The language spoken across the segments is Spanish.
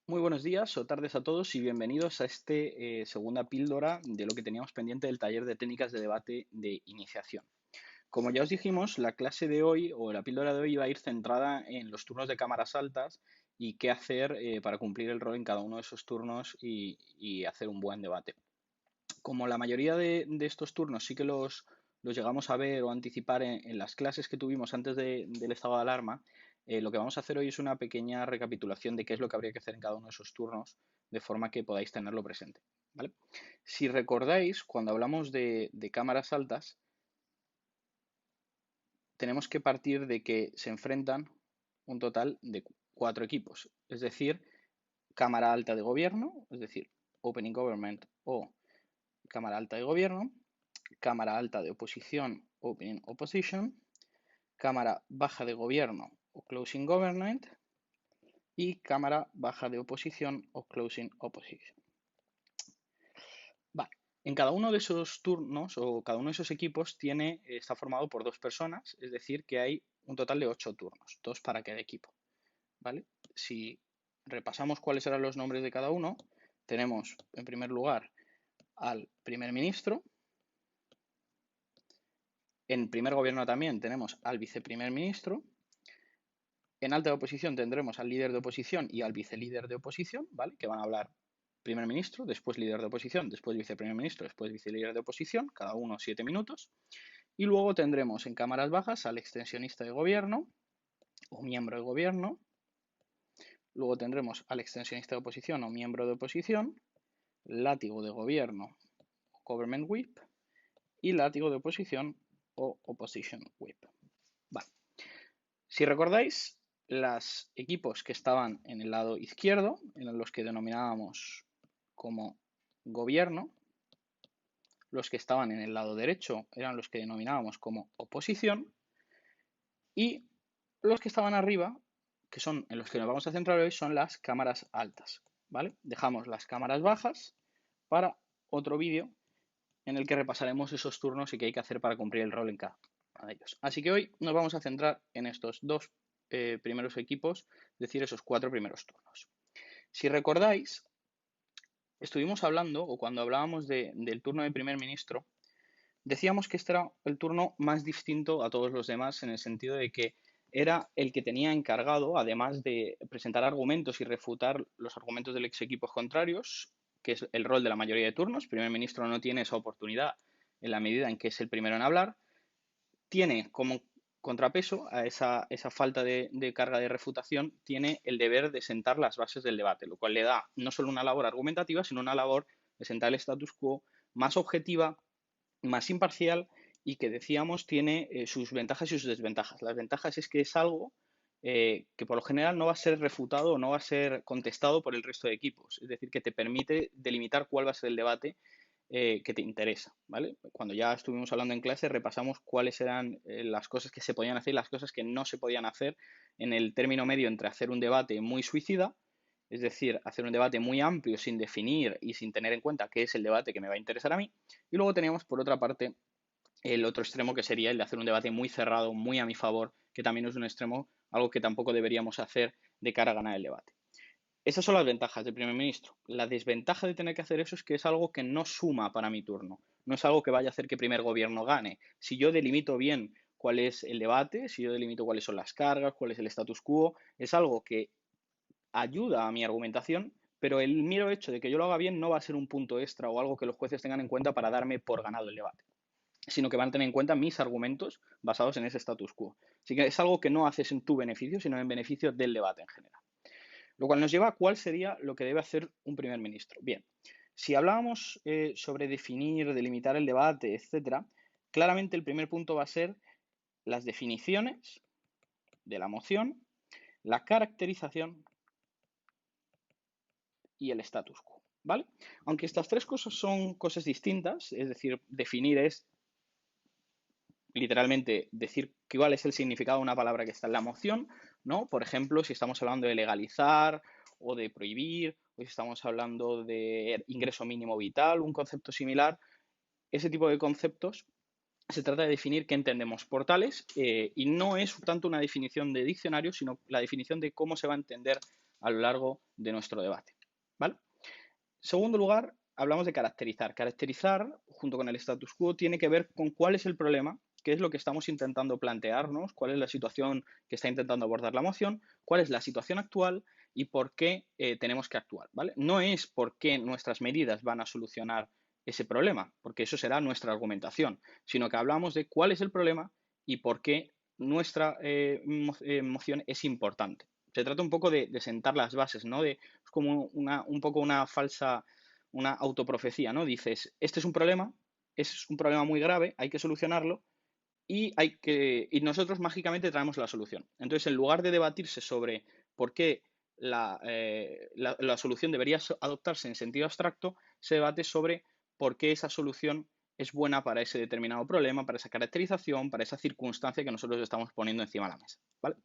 Muy buenos días o tardes a todos y bienvenidos a este segunda píldora de lo que teníamos pendiente del taller de técnicas de debate de iniciación. Como ya os dijimos, la clase de hoy o la píldora de hoy va a ir centrada en los turnos de cámaras altas y qué hacer para cumplir el rol en cada uno de esos turnos y hacer un buen debate. Como la mayoría de estos turnos sí que los llegamos a ver o anticipar en las clases que tuvimos antes del estado de alarma, lo que vamos a hacer hoy es una pequeña recapitulación de qué es lo que habría que hacer en cada uno de esos turnos, de forma que podáis tenerlo presente. ¿Vale? Si recordáis, cuando hablamos de cámaras altas, tenemos que partir de que se enfrentan un total de 4 equipos, es decir, cámara alta de gobierno, es decir, Opening Government o cámara alta de gobierno, cámara alta de oposición, Opening Opposition, cámara baja de gobierno o Closing Government y cámara baja de oposición o Closing Opposition. Vale. En cada uno de esos turnos o cada uno de esos equipos está formado por 2 personas, es decir, que hay un total de 8 turnos, 2 para cada equipo. ¿Vale? Si repasamos cuáles eran los nombres de cada uno, tenemos en primer lugar al primer ministro. En primer gobierno también tenemos al viceprimer ministro. En alta oposición tendremos al líder de oposición y al vicelíder de oposición, ¿vale? Que van a hablar primer ministro, después líder de oposición, después viceprimer ministro, después vicelíder de oposición, cada uno 7 minutos. Y luego tendremos en cámaras bajas al extensionista de gobierno o miembro de gobierno. Luego tendremos al extensionista de oposición o miembro de oposición, látigo de gobierno o government whip y látigo de oposición o opposition whip. Vale. Si recordáis, los equipos que estaban en el lado izquierdo eran los que denominábamos como gobierno, los que estaban en el lado derecho eran los que denominábamos como oposición y los que estaban arriba, que son en los que nos vamos a centrar hoy, son las cámaras altas. ¿Vale? Dejamos las cámaras bajas para otro vídeo en el que repasaremos esos turnos y qué hay que hacer para cumplir el rol en cada uno de ellos. Así que hoy nos vamos a centrar en estos dos primeros equipos, es decir, esos 4 primeros turnos. Si recordáis, estuvimos hablando, o cuando hablábamos del turno de primer ministro, decíamos que este era el turno más distinto a todos los demás en el sentido de que era el que tenía encargado, además de presentar argumentos y refutar los argumentos de los equipos contrarios, que es el rol de la mayoría de turnos. El primer ministro no tiene esa oportunidad en la medida en que es el primero en hablar. Tiene como contrapeso a esa falta de carga de refutación, tiene el deber de sentar las bases del debate, lo cual le da no solo una labor argumentativa, sino una labor de sentar el status quo más objetiva, más imparcial y que decíamos tiene sus ventajas y sus desventajas. Las ventajas es que es algo que por lo general no va a ser refutado o no va a ser contestado por el resto de equipos. Es decir, que te permite delimitar cuál va a ser el debate que te interesa, ¿vale? Cuando ya estuvimos hablando en clase repasamos cuáles eran las cosas que se podían hacer y las cosas que no se podían hacer en el término medio entre hacer un debate muy suicida, es decir, hacer un debate muy amplio sin definir y sin tener en cuenta qué es el debate que me va a interesar a mí. Y luego teníamos, por otra parte, el otro extremo que sería el de hacer un debate muy cerrado, muy a mi favor, que también es un extremo, algo que tampoco deberíamos hacer de cara a ganar el debate. Esas son las ventajas del primer ministro. La desventaja de tener que hacer eso es que es algo que no suma para mi turno. No es algo que vaya a hacer que primer gobierno gane. Si yo delimito bien cuál es el debate, si yo delimito cuáles son las cargas, cuál es el status quo, es algo que ayuda a mi argumentación, pero el mero hecho de que yo lo haga bien no va a ser un punto extra o algo que los jueces tengan en cuenta para darme por ganado el debate, sino que van a tener en cuenta mis argumentos basados en ese status quo. Así que es algo que no haces en tu beneficio, sino en beneficio del debate en general. Lo cual nos lleva a cuál sería lo que debe hacer un primer ministro. Bien, si hablábamos sobre definir, delimitar el debate, etcétera, claramente el primer punto va a ser las definiciones de la moción, la caracterización y el status quo, ¿vale? Aunque estas 3 cosas son cosas distintas, es decir, definir es literalmente decir cuál es el significado de una palabra que está en la moción, ¿no? Por ejemplo, si estamos hablando de legalizar o de prohibir, o si estamos hablando de ingreso mínimo vital, un concepto similar, ese tipo de conceptos se trata de definir qué entendemos por tales y no es tanto una definición de diccionario, sino la definición de cómo se va a entender a lo largo de nuestro debate, ¿vale? Segundo lugar, hablamos de caracterizar. Caracterizar, junto con el status quo, tiene que ver con cuál es el problema, qué es lo que estamos intentando plantearnos, cuál es la situación que está intentando abordar la moción, cuál es la situación actual y por qué tenemos que actuar, ¿vale? No es por qué nuestras medidas van a solucionar ese problema, porque eso será nuestra argumentación, sino que hablamos de cuál es el problema y por qué nuestra moción es importante. Se trata un poco de sentar las bases, ¿no? Es como un poco una falsa, una autoprofecía, ¿no? Dices, este es un problema muy grave, hay que solucionarlo y nosotros mágicamente traemos la solución. Entonces, en lugar de debatirse sobre por qué la solución debería adoptarse en sentido abstracto, se debate sobre por qué esa solución es buena para ese determinado problema, para esa caracterización, para esa circunstancia que nosotros estamos poniendo encima de la mesa, ¿vale?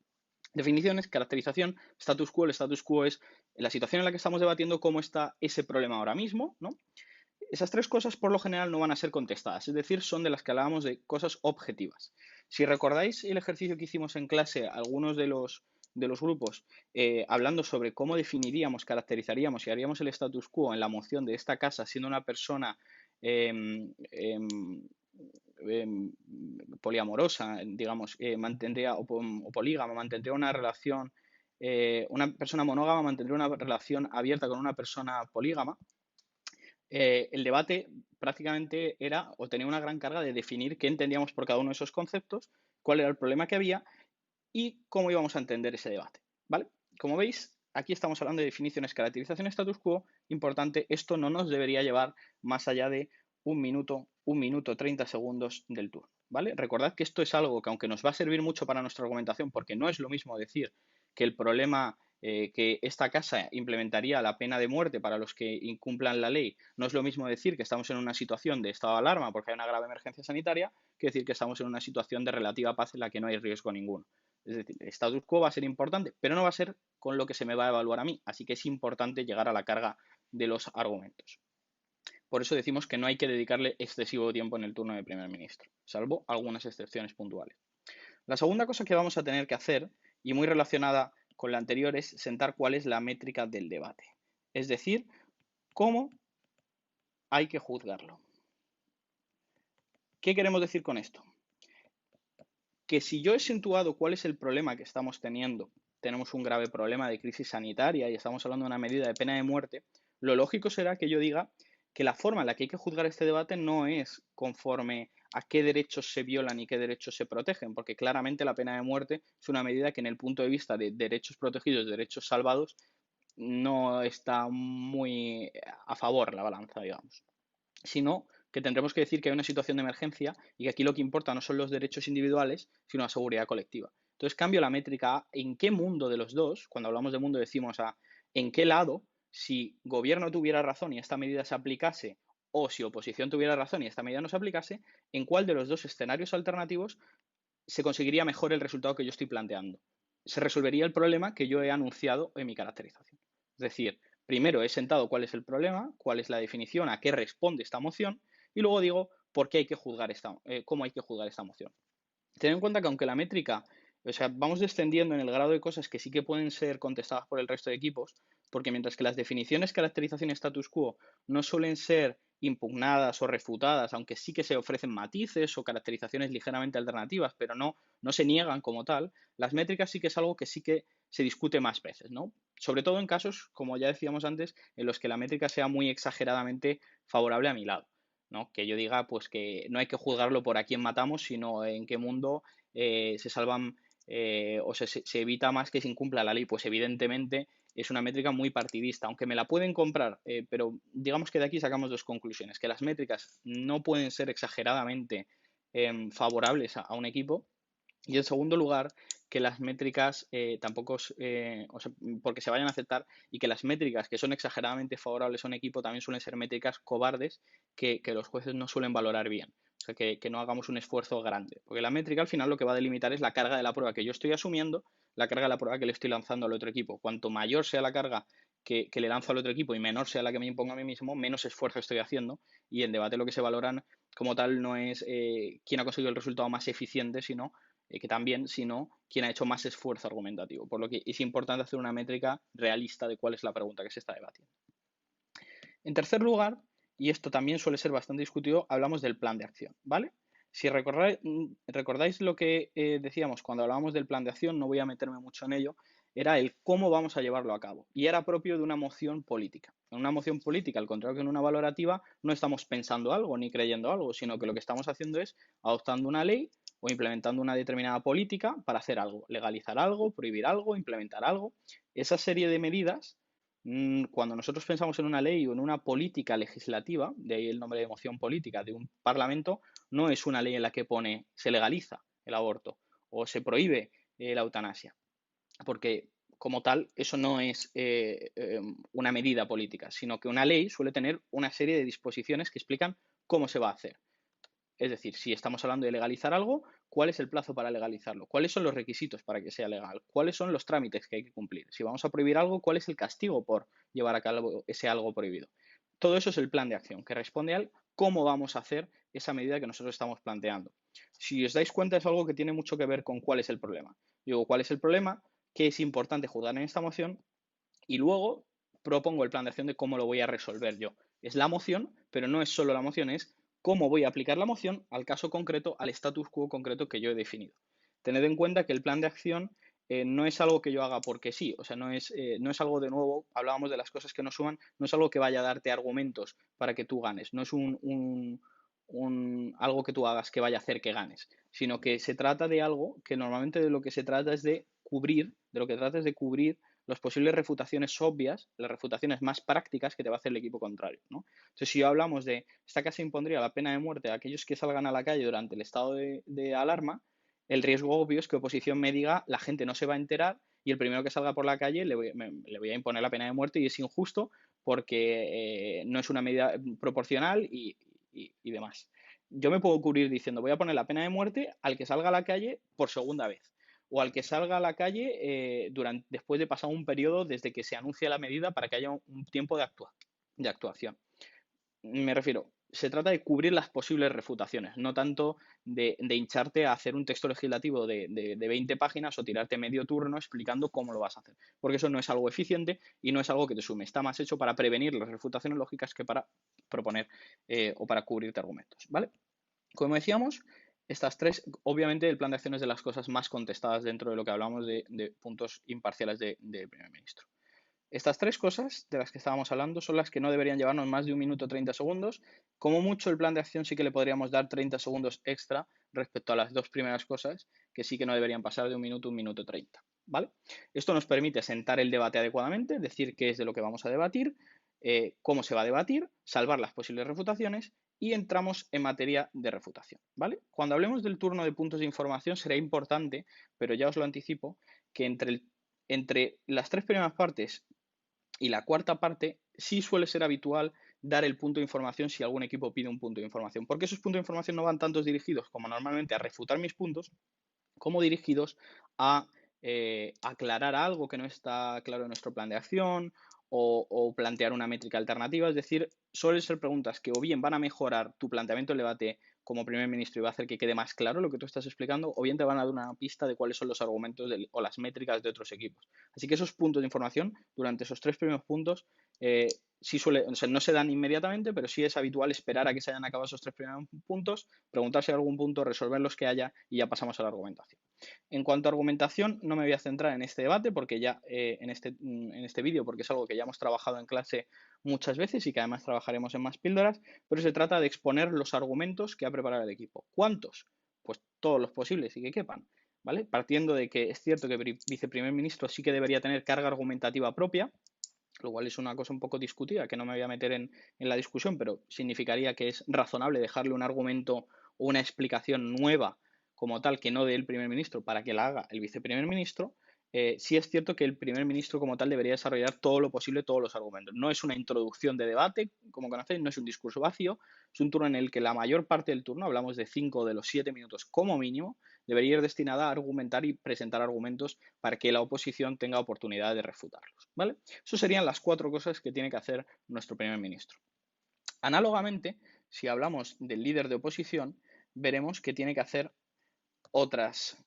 Definiciones, caracterización, status quo. El status quo es la situación en la que estamos debatiendo cómo está ese problema ahora mismo, ¿no? Esas tres cosas por lo general no van a ser contestadas, es decir, son de las que hablábamos de cosas objetivas. Si recordáis el ejercicio que hicimos en clase, algunos de los grupos, hablando sobre cómo definiríamos, caracterizaríamos y haríamos el status quo en la moción de esta casa, siendo una persona eh, eh, poliamorosa, digamos, mantendría, o polígama, mantendría una relación, una persona monógama mantendría una relación abierta con una persona polígama, el debate prácticamente era o tenía una gran carga de definir qué entendíamos por cada uno de esos conceptos, cuál era el problema que había y cómo íbamos a entender ese debate, ¿vale? Como veis, aquí estamos hablando de definiciones, caracterización, status quo. Importante, esto no nos debería llevar más allá de un minuto 30 segundos del turno, ¿vale? Recordad que esto es algo que aunque nos va a servir mucho para nuestra argumentación, porque no es lo mismo decir que el problema que esta casa implementaría la pena de muerte para los que incumplan la ley, no es lo mismo decir que estamos en una situación de estado de alarma porque hay una grave emergencia sanitaria que decir que estamos en una situación de relativa paz en la que no hay riesgo ninguno. Es decir, el status quo va a ser importante, pero no va a ser con lo que se me va a evaluar a mí. Así que es importante llegar a la carga de los argumentos. Por eso decimos que no hay que dedicarle excesivo tiempo en el turno de primer ministro, salvo algunas excepciones puntuales. La segunda cosa que vamos a tener que hacer, y muy relacionada con la anterior, es sentar cuál es la métrica del debate. Es decir, cómo hay que juzgarlo. ¿Qué queremos decir con esto? Que si yo he acentuado cuál es el problema que estamos teniendo, tenemos un grave problema de crisis sanitaria y estamos hablando de una medida de pena de muerte, lo lógico será que yo diga que la forma en la que hay que juzgar este debate no es conforme a qué derechos se violan y qué derechos se protegen, porque claramente la pena de muerte es una medida que en el punto de vista de derechos protegidos, derechos salvados, no está muy a favor la balanza, digamos, sino que tendremos que decir que hay una situación de emergencia y que aquí lo que importa no son los derechos individuales, sino la seguridad colectiva. Entonces cambio la métrica a en qué mundo de los dos, cuando hablamos de mundo decimos a en qué lado, si gobierno tuviera razón y esta medida se aplicase, o si oposición tuviera razón y esta medida no se aplicase, en cuál de los dos escenarios alternativos se conseguiría mejor el resultado que yo estoy planteando. Se resolvería el problema que yo he anunciado en mi caracterización. Es decir, primero he sentado cuál es el problema, cuál es la definición, a qué responde esta moción, y luego digo por qué hay que juzgar cómo hay que juzgar esta moción. Ten en cuenta que aunque la métrica, o sea, vamos descendiendo en el grado de cosas que sí que pueden ser contestadas por el resto de equipos, porque mientras que las definiciones, caracterización y status quo no suelen ser impugnadas o refutadas, aunque sí que se ofrecen matices o caracterizaciones ligeramente alternativas, pero no se niegan como tal, las métricas sí que es algo que sí que se discute más veces, ¿no? Sobre todo en casos, como ya decíamos antes, en los que la métrica sea muy exageradamente favorable a mi lado. ¿No? Que yo diga pues que no hay que juzgarlo por a quién matamos, sino en qué mundo se salvan o se evita más que se incumpla la ley. Pues evidentemente es una métrica muy partidista, aunque me la pueden comprar, pero digamos que de aquí sacamos dos conclusiones, que las métricas no pueden ser exageradamente favorables a un equipo y en segundo lugar, que las métricas tampoco, o sea, porque se vayan a aceptar, y que las métricas que son exageradamente favorables a un equipo también suelen ser métricas cobardes que los jueces no suelen valorar bien. O sea, que no hagamos un esfuerzo grande. Porque la métrica al final lo que va a delimitar es la carga de la prueba que yo estoy asumiendo, la carga de la prueba que le estoy lanzando al otro equipo. Cuanto mayor sea la carga que le lanzo al otro equipo y menor sea la que me impongo a mí mismo, menos esfuerzo estoy haciendo. Y en debate lo que se valoran como tal no es quién ha conseguido el resultado más eficiente, sino que también, sino quien ha hecho más esfuerzo argumentativo. Por lo que es importante hacer una métrica realista de cuál es la pregunta que se está debatiendo. En tercer lugar, y esto también suele ser bastante discutido, hablamos del plan de acción, ¿vale? Si recordáis lo que decíamos cuando hablábamos del plan de acción, no voy a meterme mucho en ello, era el cómo vamos a llevarlo a cabo. Y era propio de una moción política. En una moción política, al contrario que en una valorativa, no estamos pensando algo ni creyendo algo, sino que lo que estamos haciendo es adoptando una ley o implementando una determinada política para hacer algo, legalizar algo, prohibir algo, implementar algo. Esa serie de medidas, cuando nosotros pensamos en una ley o en una política legislativa, de ahí el nombre de moción política, de un parlamento, no es una ley en la que pone se legaliza el aborto o se prohíbe la eutanasia, porque como tal eso no es una medida política, sino que una ley suele tener una serie de disposiciones que explican cómo se va a hacer. Es decir, si estamos hablando de legalizar algo, ¿cuál es el plazo para legalizarlo? ¿Cuáles son los requisitos para que sea legal? ¿Cuáles son los trámites que hay que cumplir? Si vamos a prohibir algo, ¿cuál es el castigo por llevar a cabo ese algo prohibido? Todo eso es el plan de acción, que responde al cómo vamos a hacer esa medida que nosotros estamos planteando. Si os dais cuenta, es algo que tiene mucho que ver con cuál es el problema. Digo, ¿cuál es el problema? ¿Qué es importante juzgar en esta moción? Y luego propongo el plan de acción de cómo lo voy a resolver yo. Es la moción, pero no es solo la moción, es cómo voy a aplicar la moción al caso concreto, al status quo concreto que yo he definido. Tened en cuenta que el plan de acción no es algo que yo haga porque sí, o sea, no es algo de nuevo, hablábamos de las cosas que nos suman, no es algo que vaya a darte argumentos para que tú ganes, no es algo que tú hagas que vaya a hacer que ganes, sino que se trata de algo que normalmente de lo que se trata es de cubrir, de lo que trata es de cubrir las posibles refutaciones obvias, las refutaciones más prácticas que te va a hacer el equipo contrario, ¿no? Entonces, si hablamos de esta casi impondría la pena de muerte a aquellos que salgan a la calle durante el estado de alarma, el riesgo obvio es que oposición me diga la gente no se va a enterar y el primero que salga por la calle le voy a imponer la pena de muerte y es injusto porque no es una medida proporcional y demás. Yo me puedo cubrir diciendo voy a poner la pena de muerte al que salga a la calle por segunda vez o al que salga a la calle después de pasar un periodo desde que se anuncia la medida para que haya un tiempo de actuación. Me refiero, se trata de cubrir las posibles refutaciones, no tanto de hincharte a hacer un texto legislativo de 20 páginas o tirarte medio turno explicando cómo lo vas a hacer, porque eso no es algo eficiente y no es algo que te sume, está más hecho para prevenir las refutaciones lógicas que para proponer o para cubrirte argumentos, ¿vale? Como decíamos, estas tres, obviamente el plan de acción es de las cosas más contestadas dentro de lo que hablamos de puntos imparciales del primer ministro. Estas tres cosas de las que estábamos hablando son las que no deberían llevarnos más de 1 minuto 30 segundos. Como mucho el plan de acción sí que le podríamos dar 30 segundos extra respecto a las dos primeras cosas, que sí que no deberían pasar de 1 minuto 30. ¿Vale? Esto nos permite sentar el debate adecuadamente, decir qué es de lo que vamos a debatir, cómo se va a debatir, salvar las posibles refutaciones y entramos en materia de refutación. ¿Vale? Cuando hablemos del turno de puntos de información será importante, pero ya os lo anticipo, que entre las tres primeras partes y la cuarta parte sí suele ser habitual dar el punto de información si algún equipo pide un punto de información, porque esos puntos de información no van tantos dirigidos como normalmente a refutar mis puntos, como dirigidos a aclarar algo que no está claro en nuestro plan de acción o plantear una métrica alternativa. Es decir, suelen ser preguntas que o bien van a mejorar tu planteamiento del debate como primer ministro y va a hacer que quede más claro lo que tú estás explicando, o bien te van a dar una pista de cuáles son los argumentos o las métricas de otros equipos. Así que esos puntos de información, durante esos tres primeros puntos, sí o sea, no se dan inmediatamente, pero sí es habitual esperar a que se hayan acabado esos tres primeros puntos, preguntar si hay algún punto, resolver los que haya y ya pasamos a la argumentación. En cuanto a argumentación, no me voy a centrar en este debate porque ya en este vídeo, porque es algo que ya hemos trabajado en clase muchas veces y que además trabajaremos en más píldoras, pero se trata de exponer los argumentos que ha preparado el equipo. ¿Cuántos? Pues todos los posibles y que quepan, ¿vale? Partiendo de que es cierto que el viceprimer ministro sí que debería tener carga argumentativa propia, lo cual es una cosa un poco discutida, que no me voy a meter en la discusión, pero significaría que es razonable dejarle un argumento o una explicación nueva como tal que no dé el primer ministro para que la haga el viceprimer ministro. Sí es cierto que el primer ministro como tal debería desarrollar todo lo posible, todos los argumentos. No es una introducción de debate, como conocéis, no es un discurso vacío, es un turno en el que la mayor parte del turno, hablamos de 5 de los 7 minutos como mínimo, debería ir destinada a argumentar y presentar argumentos para que la oposición tenga oportunidad de refutarlos, ¿vale? Eso serían las 4 cosas que tiene que hacer nuestro primer ministro. Análogamente, si hablamos del líder de oposición, veremos que tiene que hacer otras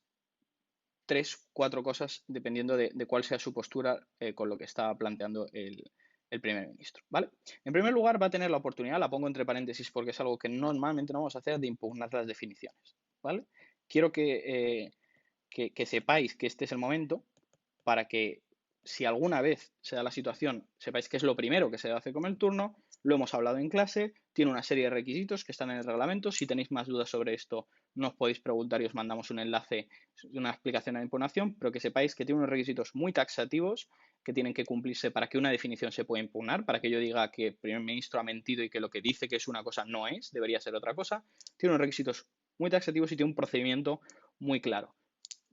3, 4 cosas dependiendo de cuál sea su postura con lo que está planteando el primer ministro, ¿vale? En primer lugar, va a tener la oportunidad, la pongo entre paréntesis porque es algo que normalmente no vamos a hacer, de impugnar las definiciones, ¿vale? Quiero que sepáis que este es el momento para que, si alguna vez se da la situación, sepáis que es lo primero que se debe hacer con el turno. Lo hemos hablado en clase, tiene una serie de requisitos que están en el reglamento. Si tenéis más dudas sobre esto, nos podéis preguntar y os mandamos un enlace, una explicación a la impugnación, pero que sepáis que tiene unos requisitos muy taxativos que tienen que cumplirse para que una definición se pueda impugnar, para que yo diga que el primer ministro ha mentido y que lo que dice que es una cosa no es, debería ser otra cosa. Tiene unos requisitos muy taxativos y tiene un procedimiento muy claro,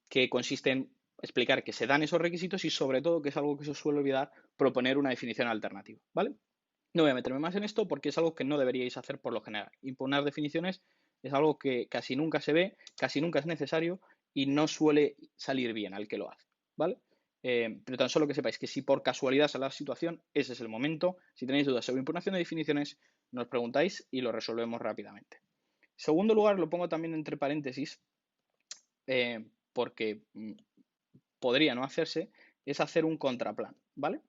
que consiste en explicar que se dan esos requisitos y, sobre todo, que es algo que se suele olvidar, proponer una definición alternativa, ¿vale? No voy a meterme más en esto porque es algo que no deberíais hacer por lo general. Impugnar definiciones es algo que casi nunca se ve, casi nunca es necesario y no suele salir bien al que lo hace, ¿vale? Pero tan solo que sepáis que si por casualidad sale la situación, ese es el momento. Si tenéis dudas sobre impugnación de definiciones, nos preguntáis y lo resolvemos rápidamente. En segundo lugar, lo pongo también entre paréntesis porque podría no hacerse, es hacer un contraplan, ¿vale?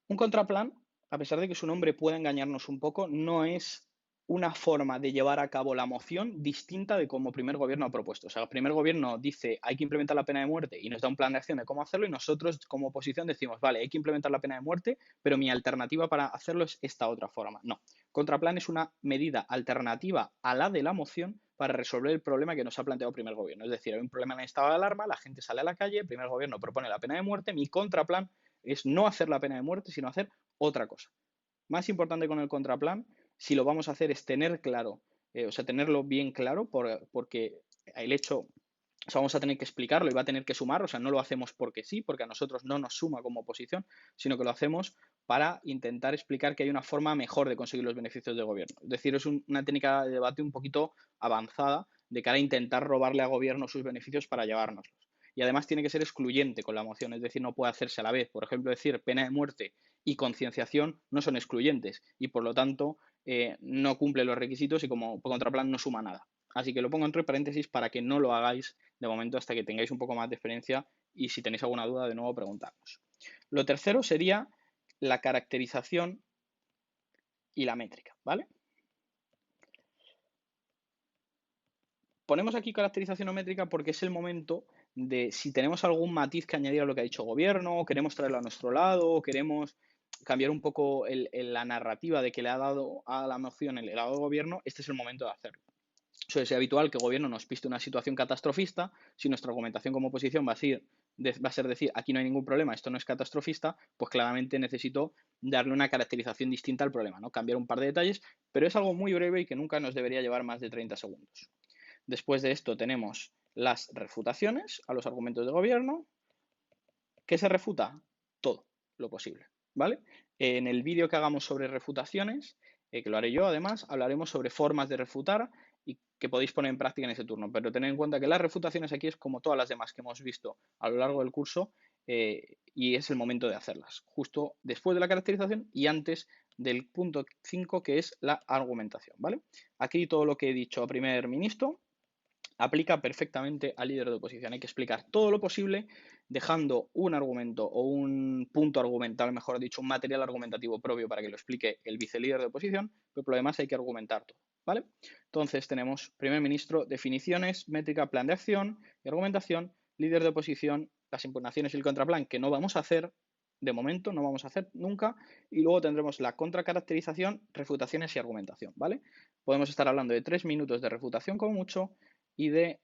Un contraplan, a pesar de que su nombre pueda engañarnos un poco, no es una forma de llevar a cabo la moción distinta de como primer gobierno ha propuesto. O sea, el primer gobierno dice hay que implementar la pena de muerte y nos da un plan de acción de cómo hacerlo, y nosotros como oposición decimos, vale, hay que implementar la pena de muerte, pero mi alternativa para hacerlo es esta otra forma. No. Contraplan es una medida alternativa a la de la moción para resolver el problema que nos ha planteado el primer gobierno. Es decir, hay un problema en estado de alarma, la gente sale a la calle, el primer gobierno propone la pena de muerte, mi contraplan es no hacer la pena de muerte, sino hacer otra cosa. Más importante con el contraplan, si lo vamos a hacer, es tener claro, o sea, tenerlo bien claro, porque el hecho, o sea, vamos a tener que explicarlo y va a tener que sumar, o sea, no lo hacemos porque sí, porque a nosotros no nos suma como oposición, sino que lo hacemos para intentar explicar que hay una forma mejor de conseguir los beneficios del gobierno. Es decir, es una técnica de debate un poquito avanzada de cara a intentar robarle al gobierno sus beneficios para llevárnoslos. Y además tiene que ser excluyente con la moción, es decir, no puede hacerse a la vez. Por ejemplo, decir pena de muerte y concienciación no son excluyentes y, por lo tanto, no cumple los requisitos y como contraplan no suma nada. Así que lo pongo entre paréntesis para que no lo hagáis de momento hasta que tengáis un poco más de experiencia, y si tenéis alguna duda, de nuevo, preguntarnos. Lo tercero sería la caracterización y la métrica, ¿vale? Ponemos aquí caracterización o métrica porque es el momento de, si tenemos algún matiz que añadir a lo que ha dicho el gobierno, queremos traerlo a nuestro lado, queremos cambiar un poco la narrativa de que le ha dado a la moción el lado del gobierno, este es el momento de hacerlo. Suele ser habitual que el gobierno nos piste una situación catastrofista. Si nuestra argumentación como oposición va a ser decir aquí no hay ningún problema, esto no es catastrofista, pues claramente necesito darle una caracterización distinta al problema, ¿no? Cambiar un par de detalles, pero es algo muy breve y que nunca nos debería llevar más de 30 segundos. Después de esto tenemos las refutaciones a los argumentos de gobierno. ¿Qué se refuta? Todo lo posible, ¿vale? En el vídeo que hagamos sobre refutaciones, que lo haré yo además, hablaremos sobre formas de refutar y que podéis poner en práctica en ese turno. Pero tened en cuenta que las refutaciones aquí es como todas las demás que hemos visto a lo largo del curso, y es el momento de hacerlas, justo después de la caracterización y antes del punto 5, que es la argumentación, ¿vale? Aquí todo lo que he dicho a primer ministro aplica perfectamente al líder de oposición. Hay que explicar todo lo posible dejando un argumento o un punto argumental, mejor dicho, un material argumentativo propio para que lo explique el vicelíder de oposición, pero por lo demás hay que argumentar todo, ¿vale? Entonces tenemos primer ministro, definiciones, métrica, plan de acción y argumentación, líder de oposición, las impugnaciones y el contraplan, que no vamos a hacer de momento, no vamos a hacer nunca, y luego tendremos la contracaracterización, refutaciones y argumentación, ¿vale? Podemos estar hablando de 3 minutos de refutación como mucho y de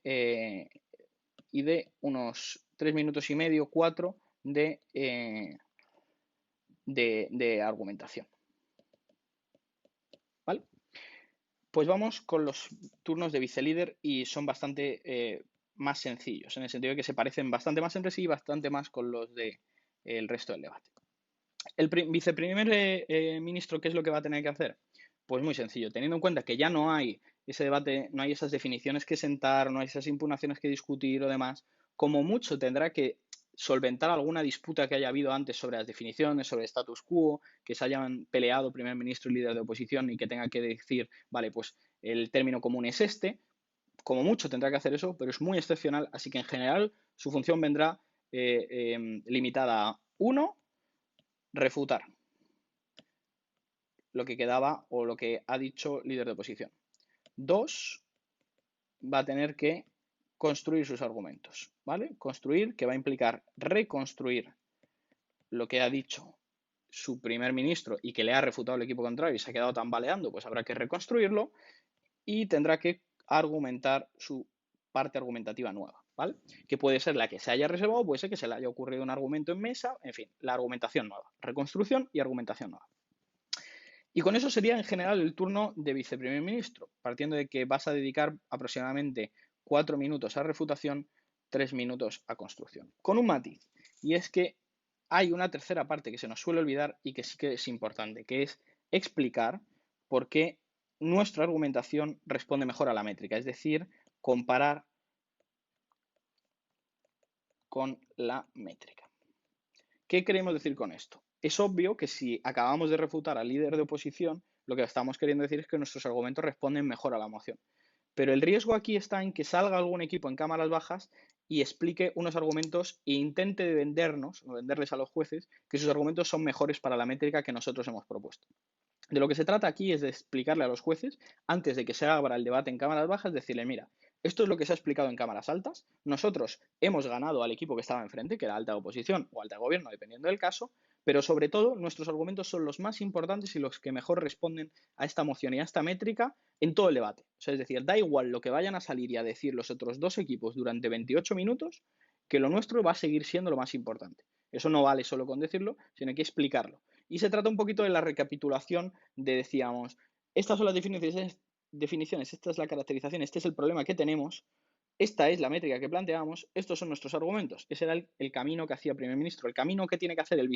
unos 3 minutos y medio, 4 de argumentación. ¿Vale? Pues vamos con los turnos de vicelíder y son bastante más sencillos, en el sentido de que se parecen bastante más entre sí y bastante más con los del resto del debate. El viceprimer ministro, ¿qué es lo que va a tener que hacer? Pues muy sencillo, teniendo en cuenta que ya no hay ese debate, no hay esas definiciones que sentar, no hay esas impugnaciones que discutir o demás, como mucho tendrá que solventar alguna disputa que haya habido antes sobre las definiciones, sobre el status quo, que se hayan peleado primer ministro y líder de oposición y que tenga que decir, vale, pues el término común es este. como mucho tendrá que hacer eso, pero es muy excepcional, así que en general su función vendrá limitada a 1, refutar lo que quedaba o lo que ha dicho líder de oposición. 2, va a tener que construir sus argumentos, ¿vale? Construir, que va a implicar reconstruir lo que ha dicho su primer ministro y que le ha refutado el equipo contrario y se ha quedado tambaleando, pues habrá que reconstruirlo y tendrá que argumentar su parte argumentativa nueva, ¿vale? Que puede ser la que se haya reservado, puede ser que se le haya ocurrido un argumento en mesa, en fin, la argumentación nueva, reconstrucción y argumentación nueva. Y con eso sería en general el turno de viceprimer ministro, partiendo de que vas a dedicar aproximadamente 4 minutos a refutación, 3 minutos a construcción. Con un matiz, y es que hay una tercera parte que se nos suele olvidar y que sí que es importante, que es explicar por qué nuestra argumentación responde mejor a la métrica, es decir, comparar con la métrica. ¿Qué queremos decir con esto? Es obvio que si acabamos de refutar al líder de oposición, lo que estamos queriendo decir es que nuestros argumentos responden mejor a la moción. Pero el riesgo aquí está en que salga algún equipo en cámaras bajas y explique unos argumentos e intente vendernos, o venderles a los jueces, que sus argumentos son mejores para la métrica que nosotros hemos propuesto. De lo que se trata aquí es de explicarle a los jueces, antes de que se abra el debate en cámaras bajas, decirle, mira, esto es lo que se ha explicado en cámaras altas, nosotros hemos ganado al equipo que estaba enfrente, que era alta oposición o alta gobierno, dependiendo del caso, pero sobre todo nuestros argumentos son los más importantes y los que mejor responden a esta moción y a esta métrica en todo el debate. O sea, es decir, da igual lo que vayan a salir y a decir los otros dos equipos durante 28 minutos, que lo nuestro va a seguir siendo lo más importante. Eso no vale solo con decirlo, sino hay que explicarlo. Y se trata un poquito de la recapitulación de, decíamos, estas son las definiciones, esta es la caracterización, este es el problema que tenemos, esta es la métrica que planteamos, estos son nuestros argumentos. Ese era el camino que hacía el primer ministro. El camino que tiene que hacer el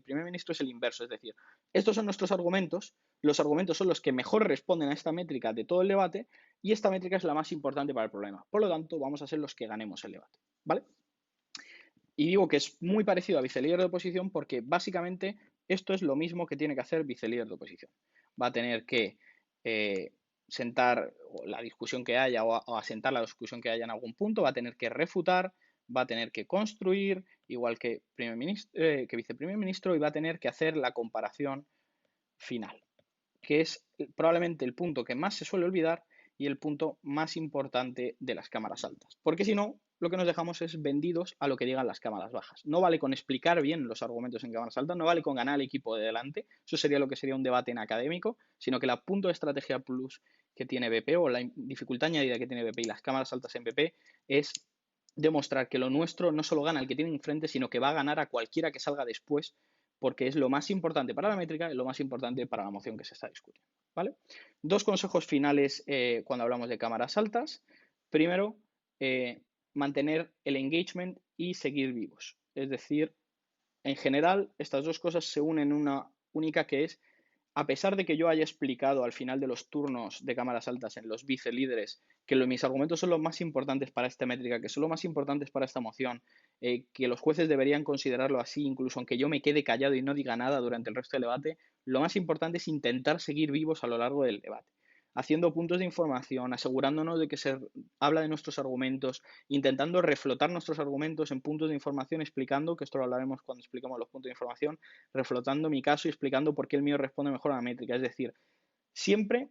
primer ministro es el inverso, es decir, estos son nuestros argumentos, los argumentos son los que mejor responden a esta métrica de todo el debate y esta métrica es la más importante para el problema. Por lo tanto, vamos a ser los que ganemos el debate, ¿vale? Y digo que es muy parecido a vicelíder de oposición porque básicamente esto es lo mismo que tiene que hacer vicelíder de oposición. Va a tener que sentar la discusión que haya o asentar la discusión que haya en algún punto, va a tener que refutar, va a tener que construir, igual que viceprimer ministro, y va a tener que hacer la comparación final, que es probablemente el punto que más se suele olvidar y el punto más importante de las cámaras altas. Porque si no, lo que nos dejamos es vendidos a lo que digan las cámaras bajas. No vale con explicar bien los argumentos en cámaras altas, no vale con ganar al equipo de delante, eso sería lo que sería un debate en académico, sino que el punto de estrategia plus que tiene BP o la dificultad añadida que tiene BP y las cámaras altas en BP es demostrar que lo nuestro no solo gana el que tiene enfrente, sino que va a ganar a cualquiera que salga después, porque es lo más importante para la métrica y lo más importante para la moción que se está discutiendo, ¿vale? Dos consejos finales cuando hablamos de cámaras altas. Primero, mantener el engagement y seguir vivos. Es decir, en general, estas dos cosas se unen en una única que es, a pesar de que yo haya explicado al final de los turnos de cámaras altas en los vicelíderes que mis argumentos son los más importantes para esta métrica, que son los más importantes para esta moción, que los jueces deberían considerarlo así, incluso aunque yo me quede callado y no diga nada durante el resto del debate, lo más importante es intentar seguir vivos a lo largo del debate, haciendo puntos de información, asegurándonos de que se habla de nuestros argumentos, intentando reflotar nuestros argumentos en puntos de información, explicando, que esto lo hablaremos cuando expliquemos los puntos de información, reflotando mi caso y explicando por qué el mío responde mejor a la métrica. Es decir, siempre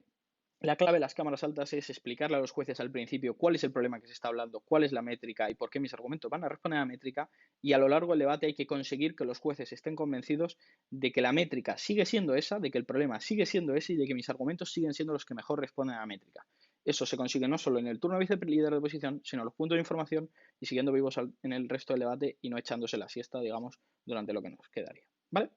la clave de las cámaras altas es explicarle a los jueces al principio cuál es el problema que se está hablando, cuál es la métrica y por qué mis argumentos van a responder a la métrica, y a lo largo del debate hay que conseguir que los jueces estén convencidos de que la métrica sigue siendo esa, de que el problema sigue siendo ese y de que mis argumentos siguen siendo los que mejor responden a la métrica. Eso se consigue no solo en el turno de vicelíder de oposición, sino en los puntos de información y siguiendo vivos en el resto del debate y no echándose la siesta, digamos, durante lo que nos quedaría. ¿Vale?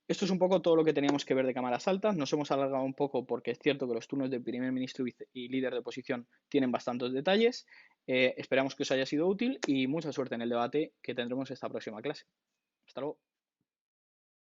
Esto es un poco todo lo que teníamos que ver de cámaras altas. Nos hemos alargado un poco porque es cierto que los turnos de primer ministro y líder de oposición tienen bastantes detalles. Esperamos que os haya sido útil y mucha suerte en el debate que tendremos esta próxima clase. Hasta luego.